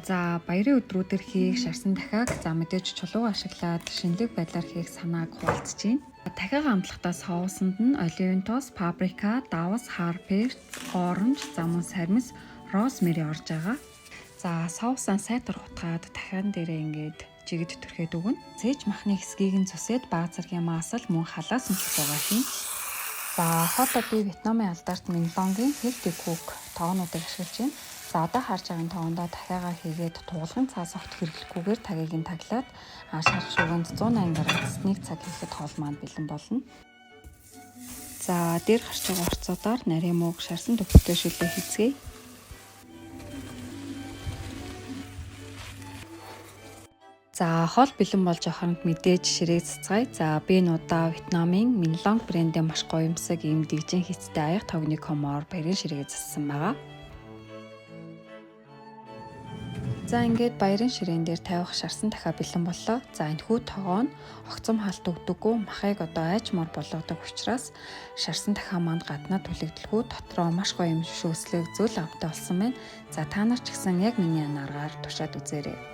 За баярын өдрүүдээр хийх шарсан дахиаг мэдээж чулуу ашиглаад шинэлэг байдлаар хийх санааг хуваалцж байна. Дахиаг амтлахдаа соусанд нь оливын тоос, паприка, давс, харперц, оранж, мөн сармис, розмари орж байгаа. За соусаа сайтар хутгаад дахиан дээрээ ингээд жигд түрхээд өгнө. Зээж махны хэсгийг нь зүсээд баг зэргийн маасал мөн халаас өмсөж хийн. За хот би Вьетнамын алдарт Минлонгийн healthy cook тоонуудыг ашиглаж байна. За одоо харж байгаа тоондоо дахиагаа хийгээд туулгын цаас огт хэрэглэхгүйгээр тагийг нь таглаад шар шугамд 180 градус 1 цаг хийхэд хоол маань бэлэн болно. За дээр гарч байгаа орцоодоор нарийн мууг шарсан төвхтэй шилээ хийцгээе. За хоол бэлэн болж охинд мэдээж ширээ цэцгай. За би удаа Вьетнамын Минлонг брэндийн маш гоё юмсаг ийм дижин хийцтэй аяг тогны комоор баярын ширээ зассан байгаа. За ингээд баярын ширээн дээр тавих шарсан дахиа бэлэн боллоо. За энэ хүү тогоо нь огцом халт өгдөггүй махыг одоо айчмаар болгодог учраас шарсан дахиа манд гаднаа түлэгдэлгүй дотроо маш гоё юм шөөслөг зөөл амттай болсон байна. За та нар ч гэсэн яг миний анааргаар тушаад үзээрэй.